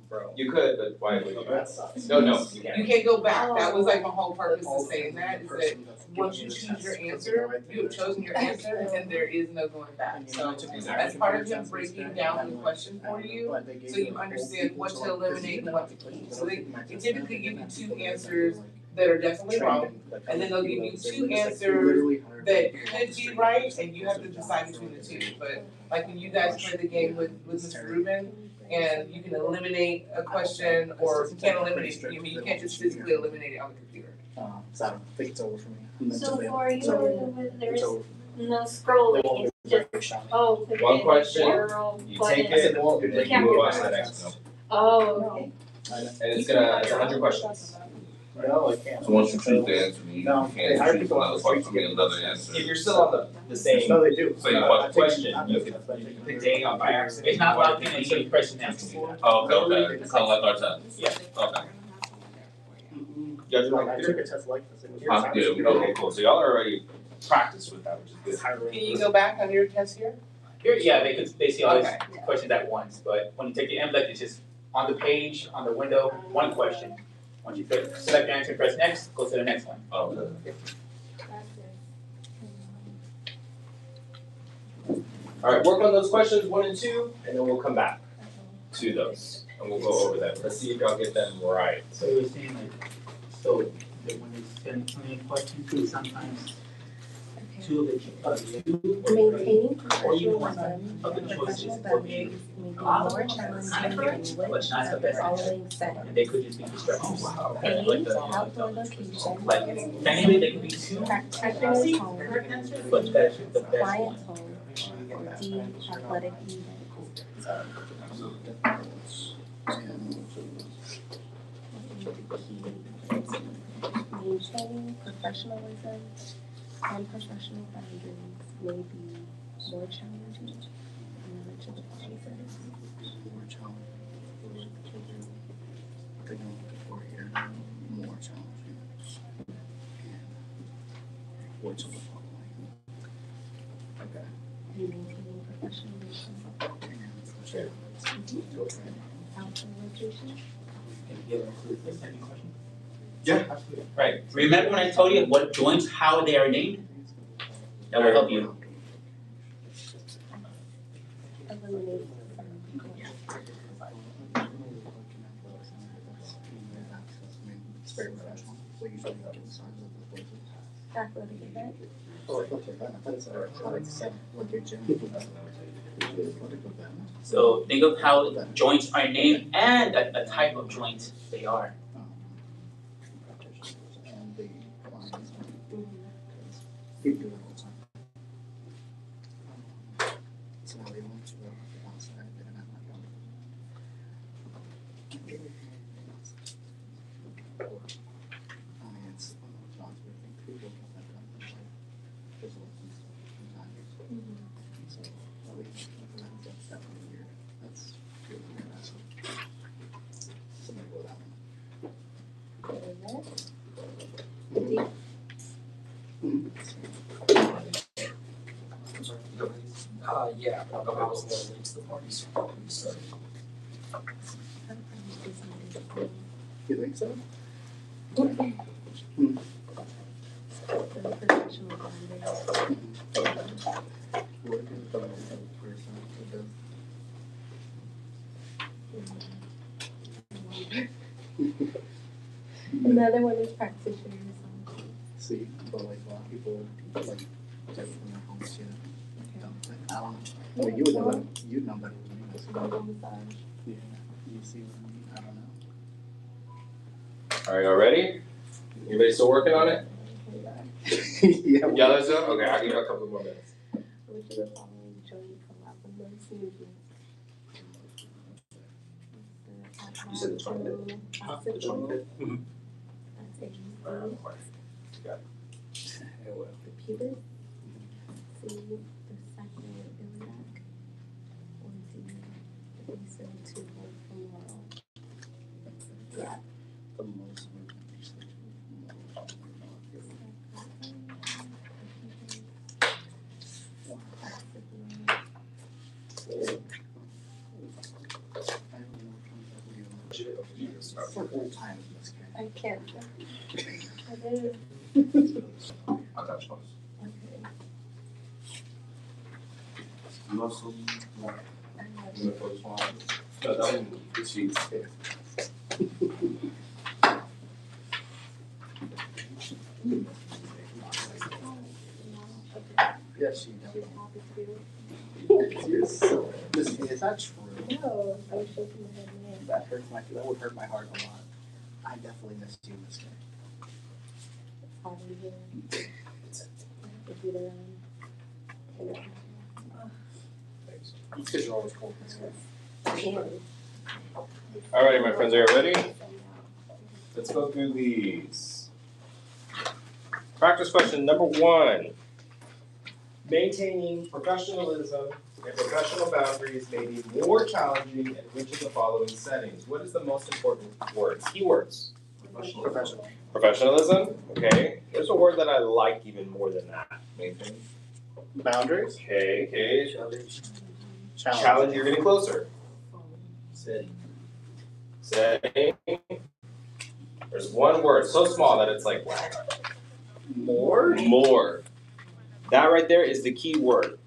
Bro. You could, but why would you? That sucks. No, you you can't. can't go back. That was like my whole purpose of saying that, is that once you choose your answer, you have chosen your answer and there is no going back. So as part of him breaking down the question for you, so you understand what to eliminate and what to keep. So they typically give you 2 answers that are definitely wrong, and then they'll give you 2 answers that could be right, and you have to decide between the 2. But like when you guys play the game with Mr. Rubin, and you can eliminate a question, or you can't eliminate it, I mean, you can't just physically eliminate it on the computer. So I don't think it's over for me. So for you, there's It's over. no scrolling, it's just, oh, put it One in question, zero You button. take it, and then you move on to the next one. Oh, okay. And it's 100 questions. No, I can't. So once you choose the answer, you No, they hire can't choose people on another the street question, to get another answer. If you're still on the same No, they do. Same question, you can pick A on by accident. It's not locked in until you press the next one. Oh, okay. Kind of like our test. Yeah. Okay. Y'all do Like, I like took a test like this. It was your Yeah, science. we Okay, cool. So y'all are already practiced with that, which is good. Can you go back on your test here? Here, yeah, they could basically all these Okay. questions at once, but when you take the MBLEx, it's just on the page, on the window, 1 question. Once you select the answer, press next, go to the next one. Okay. All right, work on those questions 1 and 2, and then we'll come back to those, and we'll go over them. Let's see if y'all get them right. So you were saying like, so that when they send 20 questions to sometimes 2 of the Maintaining or even professional one wisdom of the and choices professional will be boundaries may be more challenging than but not the the best answer. following settings. And they could just be distractions. A, Like the, outdoor location. like technically they could be 2, Practitioner's home, but that's the best quiet one. home, or D, athletic event. Maintaining professionalism and professional boundaries may be more challenging in which of the following settings? More challenging. I think I'm looking for here. More challenging. And which of the following? Okay. Maintaining professionalism. Sure. Outdoor location. Can you include the second question? Yeah, absolutely. Right. Remember when I told you what joints, how they are named? That will help you. Eliminate It's very professional. So usually you get the signs of the places. athletic event. Oh, I thought it's like a gym. Athletic event. So think of how joints are named and the type of joint they are. And the clients. People do that all the time. So now they want to go outside, they don't have my phone. I mean, it's one of those jobs where I think people get that done, like, physical and stuff sometimes. So, at least, that's definitely weird. That's really weird, that's somebody go that one. Yeah, I was there late to the party, so probably started. You think so? Professional boundaries. Work is the person who does. Another one is practitioners. See, but like a lot of people like get from their homes, yeah. Like, I don't know. Well, you would know better. You'd know better than me. Massage. Yeah. You see what I mean? I don't know. All right, y'all ready? Anybody still working on it? Yeah. Yeah, let's go. Okay, I'll give you a couple more minutes. Which of the following joint collaborative movement? You said the 25th? The 25th? That's A. Got The pubis. C. The sacroiliac. Or D. The acertibofemoral. Yeah. The most movement usually. It's like old times in this game. I can't. It is. I'll touch once. Okay. Muscle. You want to focus on? No, that one, the sheets. Yes, you You're so. Is that true? No, I was shaking my head no. That hurts that would hurt my heart a lot. I definitely missed you this game. It's hot in here. If you'd around. It's because you're always cold in this game. All righty, my friends, are you ready? Let's go through these. Practice question number 1. Maintaining professionalism and professional boundaries may be more challenging in which of the following settings? What is the most important word? Keywords. Professional. Professionalism, okay. There's a word that I like even more than that. Maintain. Boundaries. Okay. Challenge. You're getting closer. Setting. There's one word so small that it's like, wow. More. That right there is the key word.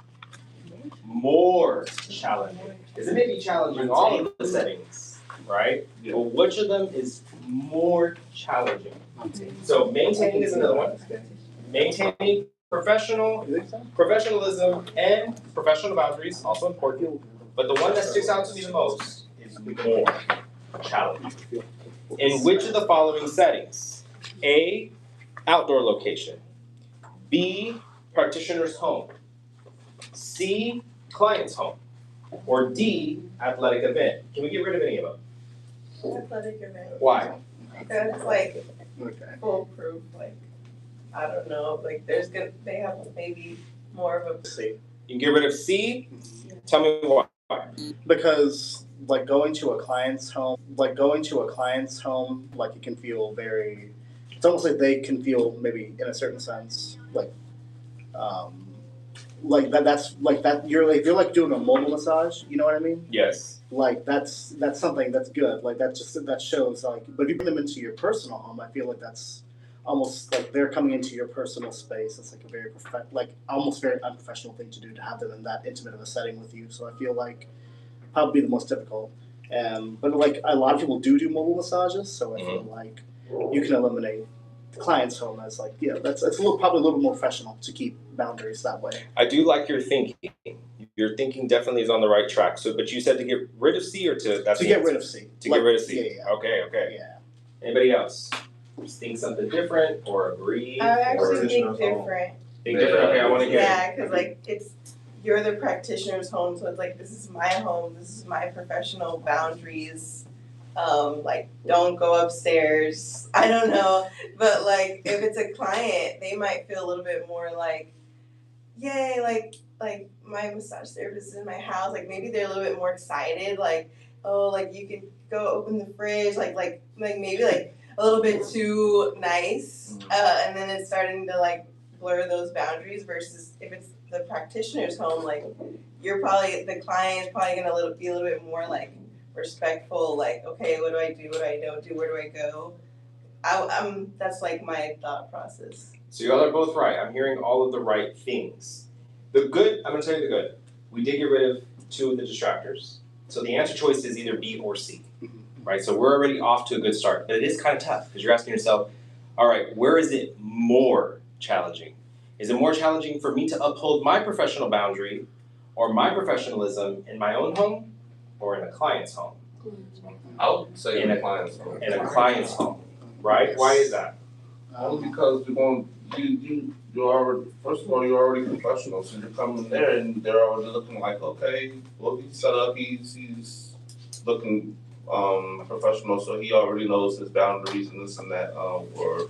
More challenging. Because it may be challenging all of the settings, right? Yeah. But which of them is more challenging? So maintaining is another one. Maintaining professionalism and professional boundaries, also important. But the one that sticks out to me the most is more challenging. In which of the following settings? A, outdoor location. B, practitioner's home. C, client's home. Or D, athletic event. Can we get rid of any of them? Athletic event. Why? That's like Okay. foolproof. Like I don't know. Like they have maybe more of a. See. You can get rid of C. Tell me why. Because like going to a client's home, like it can feel very. It's almost like they can feel maybe in a certain sense like that. That's like that. You're like doing a mobile massage. You know what I mean? Yes. Like that's something that's good. Like that shows like. But if you bring them into your personal home, I feel like that's almost like they're coming into your personal space. It's like a very almost very unprofessional thing to do to have them in that intimate of a setting with you. So I feel like probably the most difficult. But like a lot of people do mobile massages, so I feel like you can eliminate the client's home as like it's probably a little bit more professional to keep boundaries that way. I do like your thinking. Your thinking definitely is on the right track. So, but you said to get rid of C or to get rid of C. To get rid of C. Yeah. Okay. Yeah. Anybody else? Just think something different or agree? I actually think different. Think different. Okay, I want to hear. Yeah, because like you're the practitioner's home, so it's like this is my home. This is my professional boundaries. Like don't go upstairs. I don't know, but like if it's a client, they might feel a little bit more like, yay, like my massage therapist is in my house. Like maybe they're a little bit more excited. Like oh, like you can go open the fridge. Like maybe like a little bit too nice, and then it's starting to like blur those boundaries. Versus if it's the practitioner's home, like the client's probably gonna be a little bit more like respectful, like, okay, what do I do, what do I don't do, where do I go? That's like my thought process. So y'all are both right. I'm hearing all of the right things. The good, I'm gonna tell you the good. We did get rid of 2 of the distractors. So the answer choice is either B or C, right? So we're already off to a good start, but it is kind of tough because you're asking yourself, all right, where is it more challenging? Is it more challenging for me to uphold my professional boundary or my professionalism in my own home or in a client's home? I would say in a client's home. In a client's home, right? Why is that? Only because you're already, first of all, you're already professional, so you're coming there and they're already looking like, okay, well, he's set up, he's looking professional, so he already knows his boundaries and this and that, or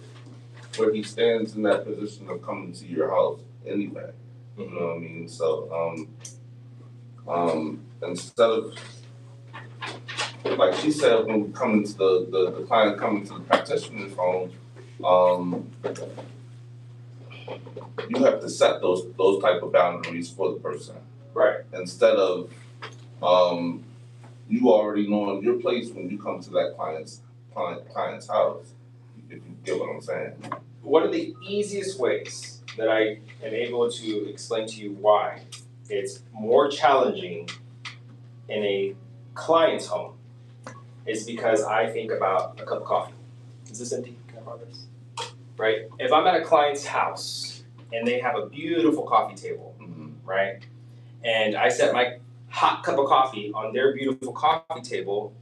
where he stands in that position of coming to your house anyway. You know what I mean? So instead of, like she said, when coming to the client coming to the practitioner's home, you have to set those type of boundaries for the person. Right. Instead of you already knowing your place when you come to that client's house, if you get what I'm saying. One of the easiest ways that I am able to explain to you why it's more challenging in a client's home is because I think about a cup of coffee. Is this empty? Can I borrow this? Right? If I'm at a client's house and they have a beautiful coffee table, right? And I set my hot cup of coffee on their beautiful coffee table,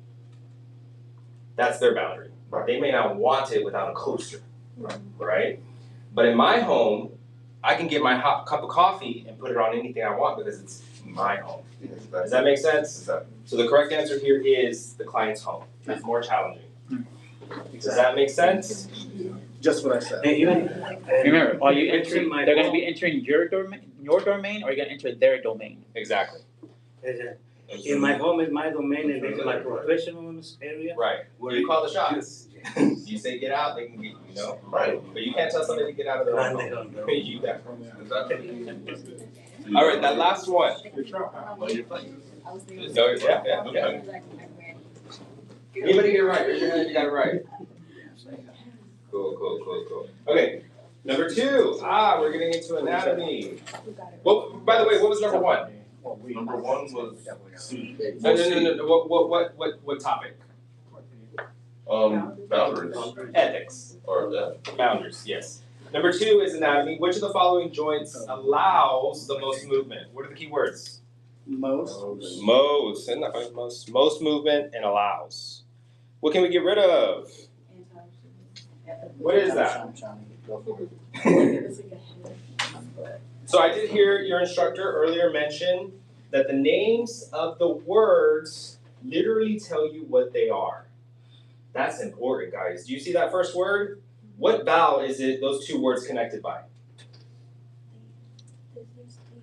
that's their boundary. Right. They may not want it without a coaster, right? But in my home, I can get my hot cup of coffee and put it on anything I want because it's my home. Does that make sense? Exactly. So the correct answer here is the client's home. It's more challenging. Does that make sense? Just what I said. Remember, are you entering? They're going to be entering your domain, or you're going to enter their domain. Exactly. In my home is my domain and it's my professional area. Right. Where You call the shots. You say get out, they can get you know. Right. But you can't tell somebody to get out of their own They home. don't know. You got All right, that last one. No, yeah. Anybody get it right? Raise your hand if you got it right. Cool. Okay, number 2. We're getting into anatomy. Well, by the way, what was number 1? Number 1 was No. What topic? Boundaries. Ethics. Or Boundaries, yes. Number 2 is anatomy. Which of the following joints allows the most movement? What are the key words? Most. Isn't that funny? Most movement and allows. What can we get rid of? What is that? So I did hear your instructor earlier mention that the names of the words literally tell you what they are. That's important, guys. Do you see that first word? What vowel is it? Those two words connected by?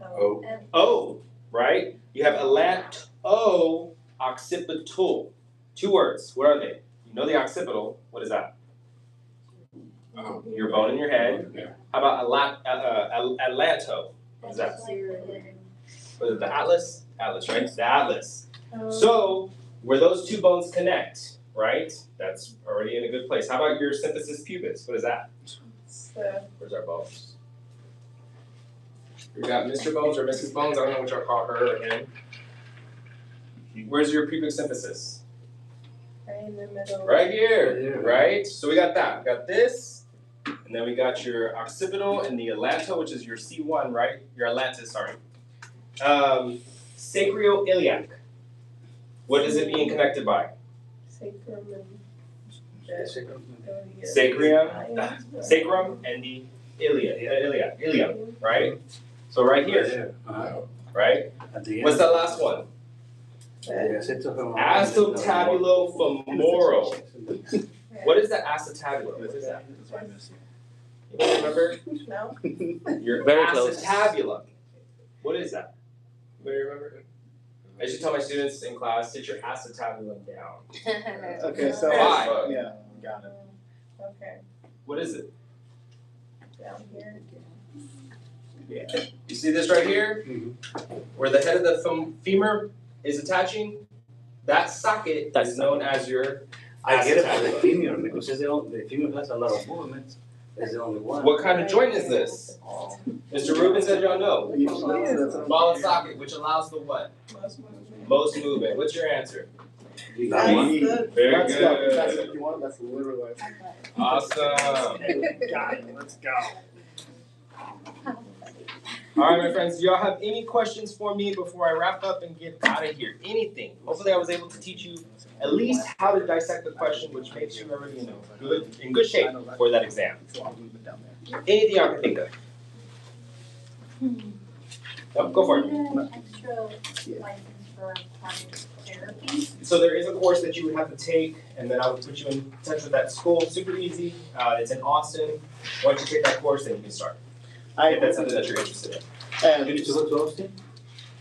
Oh. O, right? You have alato, occipital. Two words. What are they? You know the occipital. What is that? Your bone in your head. Yeah. How about atlanto? What is that? Was it the atlas? Atlas, right? The atlas. So, where those two bones connect, right? That's already in a good place. How about your symphysis pubis? What is that? Where's our bones? We got Mr. Bones or Mrs. Bones. I don't know what y'all call her or him. Where's your pubic symphysis? Right in the middle. Right here, right? So we got that. We got this, and then we got your occipital and the atlanto, which is your C1, right? Your atlantis, sorry. Sacroiliac. What is it being connected by? Sacrum and the ilium, right? So right here, right? What's that last one? Acetabulofemoral. What is the acetabulum? What is that? You remember? No. Your Very close. acetabulum. What is that? Anybody remember? I used to tell my students in class, sit your acetabulum down. Okay, so Why? yeah, got it. Okay. What is it? Down here. Yeah. You see this right here? Where the head of the femur is attaching? That socket is known as your I get it for the acetabulum. femur because it's the femur has a lot of movements. It's the only one. What kind of joint is this? Mr. Rubin said y'all know. Ball and socket, which allows the what? Most movement. What's your answer? You That's got one. good. Very That's good. what you want. That's literally. Awesome. Got it. Let's go. All right, my friends, do y'all have any questions for me before I wrap up and get out of here? Anything? Hopefully I was able to teach you at least how to dissect the question, which makes you already in good shape for that exam. Anything y'all can think of? No, go for it. Extra license for cognitive therapy. So there is a course that you would have to take, and then I would put you in touch with that school. Super easy. It's in Austin. Once you take that course, then you can start. If that's something that you're interested in. And You need to go to Austin?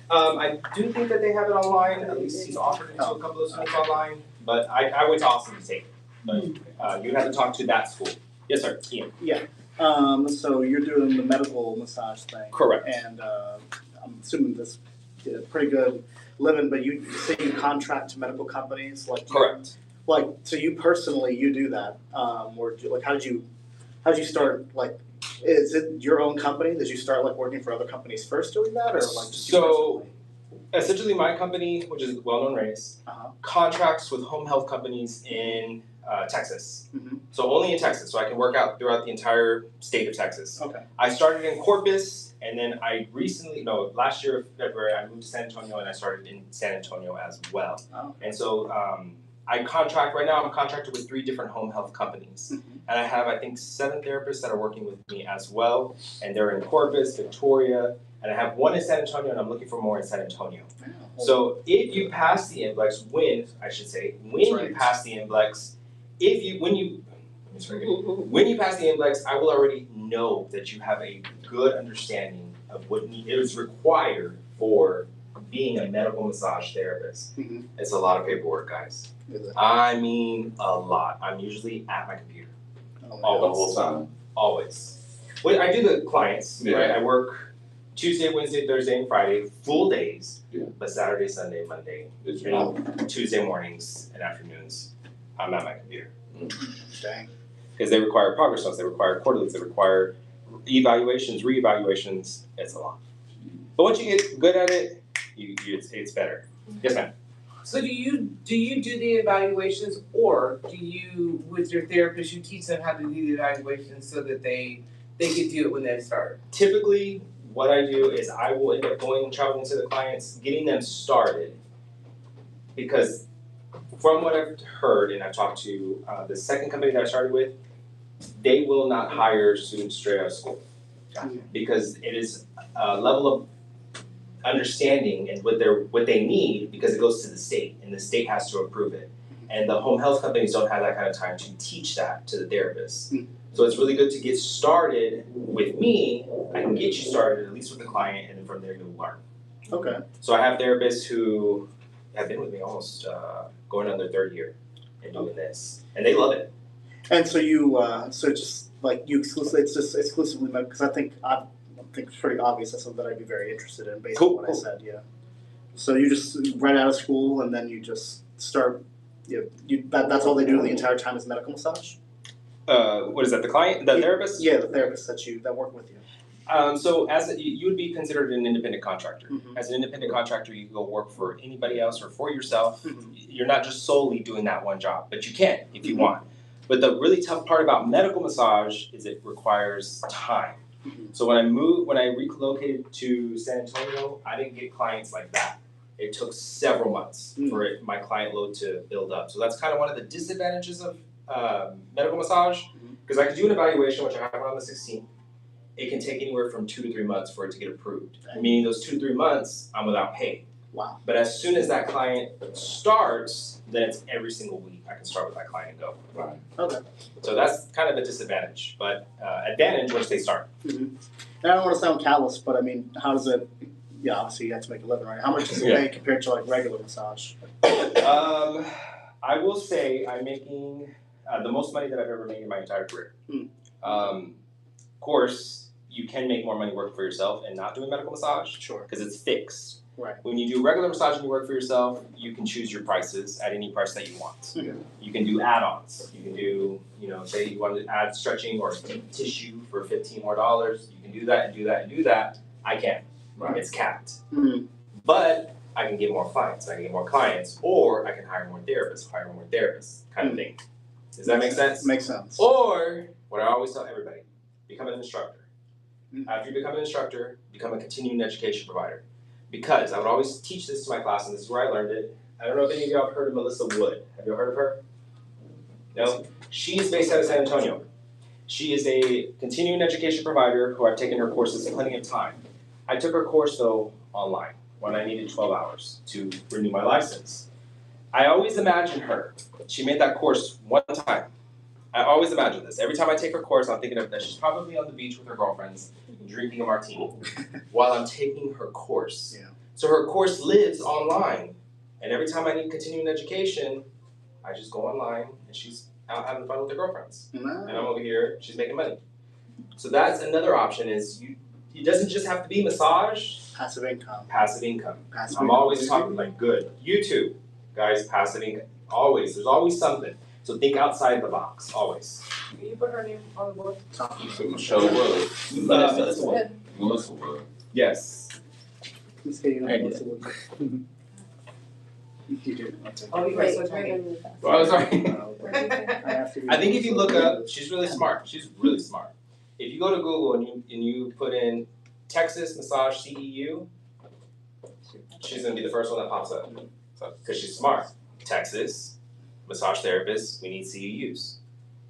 I do think that they have it online. At least he's offered it to a couple of students online. But I went to Austin to take it. But you'd have to talk to that school. Yes, sir. Ian. so you're doing the medical massage thing. Correct. And I'm assuming this did a pretty good living, but you say you contract to medical companies, like Correct. Like, so you personally, you do that, or like, how did you start, like, is it your own company? Did you start like working for other companies first doing that, or like just you So, essentially my company, which is Well-Known Race, contracts with home health companies in Texas. Mhm. So only in Texas, so I can work out throughout the entire state of Texas. Okay. I started in Corpus, and then last year, February, I moved to San Antonio, and I started in San Antonio as well. Oh. And so right now I'm contracted with 3 different home health companies. And I have, I think, 7 therapists that are working with me as well. And they're in Corpus, Victoria, and I have 1 in San Antonio, and I'm looking for more in San Antonio. So if you pass the MBLEx, when you pass the MBLEx, when you pass the MBLEx, I will already know that you have a good understanding of what is required for being a medical massage therapist. It's a lot of paperwork, guys. I mean, a lot. I'm usually at my computer. The whole time. Always. Well, I do the clients, right? I work Tuesday, Wednesday, Thursday, and Friday, full days. But Saturday, Sunday, Monday, Tuesday mornings and afternoons, I'm at my computer. Dang. Because they require progress notes, they require quarterlies, they require evaluations, reevaluations. It's a lot. But once you get good at it, it's better. Yes, ma'am. So do you do the evaluations, or do you, with your therapist, you teach them how to do the evaluations so that they can do it when they start? Typically, what I do is I will end up traveling to the clients, getting them started. Because from what I've heard, and I've talked to the second company that I started with, they will not hire students straight out of school. Because it is a level of understanding and what they need, because it goes to the state and the state has to approve it. And the home health companies don't have that kind of time to teach that to the therapists. So it's really good to get started with me. I can get you started at least with the client, and then from there you'll learn. Okay. So I have therapists who have been with me almost going on their third year and doing this, and they love it. And so you, so just like you exclusively, it's just exclusively because I think it's pretty obvious that's something that I'd be very interested in based on what I said. Yeah. So you just right out of school and then you just start. That's all they do the entire time is medical massage. What is that? The client, the therapist? Yeah, the therapists that work with you. So you would be considered an independent contractor. As an independent contractor, you can go work for anybody else or for yourself. You're not just solely doing that one job, but you can if you want. But the really tough part about medical massage is it requires time. So when I relocated to San Antonio, I didn't get clients like that. It took several months for my client load to build up. So that's kind of one of the disadvantages of medical massage, because I could do an evaluation, which I have on the 16th. It can take anywhere from 2 to 3 months for it to get approved. Meaning those 2 to 3 months, I'm without pay. Wow. But as soon as that client starts, then it's every single week I can start with that client and go. Right. Okay. So that's kind of a disadvantage, but advantage once they start. And I don't want to sound callous, but I mean, how does it? Yeah, obviously you have to make a living, right? How much does it pay compared to like regular massage? I will say I'm making the most money that I've ever made in my entire career. Of course, you can make more money working for yourself and not doing medical massage. Sure. Because it's fixed. Right. When you do regular massage and you work for yourself, you can choose your prices at any price that you want. You can do add-ons. You can do, say you want to add stretching or deep tissue for $15 more. You can do that and do that and do that. I can. Right. It's capped. But I can get more clients. I can get more clients, or I can hire more therapists, kind of thing. Does that make sense? Makes sense. Or what I always tell everybody, become an instructor. After you become an instructor, become a continuing education provider. Because I would always teach this to my class, and this is where I learned it. I don't know if any of y'all have heard of Melissa Wood. Have you heard of her? No? She is based out of San Antonio. She is a continuing education provider who I've taken her courses plenty of time. I took her course, though, online when I needed 12 hours to renew my license. I always imagine her. She made that course one time. I always imagine this. Every time I take her course, I'm thinking of that she's probably on the beach with her girlfriends, drinking a martini, while I'm taking her course. Yeah. So her course lives online, and every time I need continuing education, I just go online, and she's out having fun with her girlfriends, and I'm over here, she's making money. So that's another option. Is it doesn't just have to be massage. Passive income. I'm always talking like good. YouTube, guys, passive income. Always. There's always something. So think outside the box, always. Can you put her name on the board? Michelle Wood. Melissa Wood. Yes. Let's get you Melissa Wood. Oh, you guys are talking. Oh, sorry. I think if you look up, she's really smart. She's really smart. If you go to Google and you put in Texas Massage CEU, she's gonna be the first one that pops up. Because she's smart. Texas, massage therapist, we need CEUs.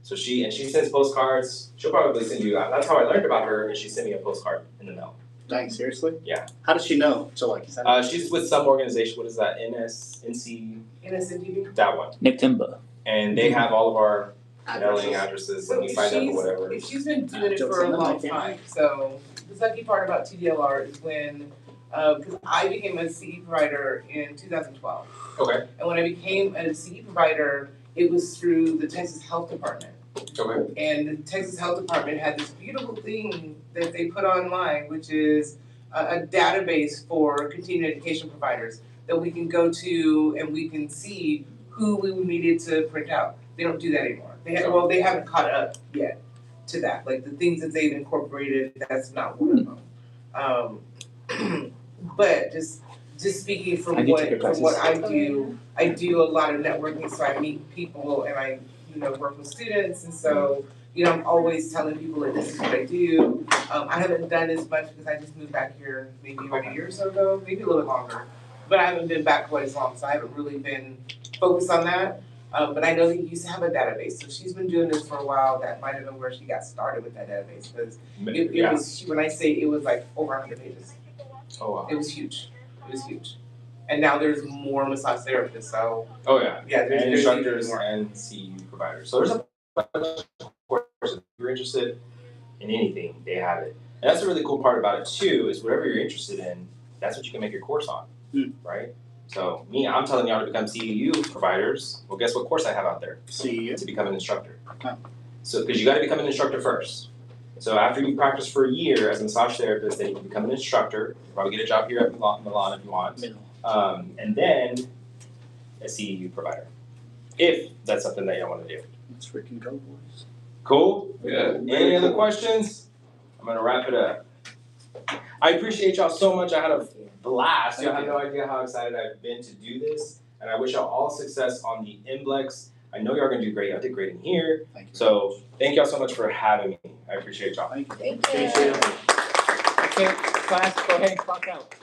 So she sends postcards. She'll probably send you. That's how I learned about her. Is she sent me a postcard in the mail. Dang, seriously? Yeah. How does she know? So like, she's with some organization. What is that? NSNC. That one. NICTIMBA. And they have all of our mailing addresses, and we find out whatever. If she's been doing it for a long time, so the sucky part about TDLR is when, because I became a CE provider in 2012. Okay. And when I became a CE provider, it was through the Texas Health Department. Okay. And the Texas Health Department had this beautiful thing that they put online, which is a database for continuing education providers that we can go to and we can see who we needed to print out. They don't do that anymore. They haven't caught up yet to that. Like the things that they've incorporated, that's not one of them. But just speaking from what I do a lot of networking, so I meet people and I work with students, and so I'm always telling people that this is what I do. I haven't done as much because I just moved back here maybe about a year or so ago, maybe a little bit longer, but I haven't been back quite as long, so I haven't really been focused on that. But I know that you used to have a database, so she's been doing this for a while. That might have been where she got started with that database, because it was, when I say it was like over 100 pages. Oh wow. It was huge. It was huge. And now there's more massage therapists, so Oh yeah. yeah, there's And even instructors more. and CEU providers. So there's a bunch of courses. If you're interested in anything, they have it. And that's the really cool part about it too, is whatever you're interested in, that's what you can make your course on, right? So me, I'm telling y'all to become CEU providers. Well, guess what course I have out there? CEU. To become an instructor. Oh. So, because you got to become an instructor first. So after you practice for a year as a massage therapist, then you can become an instructor. Probably get a job here at Milan if you want. And then a CEU provider, if that's something that you want to do. Let's freaking go, boys. Cool? Yeah. Any other questions? I'm gonna wrap it up. I appreciate y'all so much. I had a blast. Y'all have no idea how excited I've been to do this. And I wish y'all all success on the MBLEx. I know y'all are gonna do great. I did great in here. Thank you. So thank y'all so much for having me. I appreciate y'all. Thank you. Thank you. Okay, class, go ahead and clock out.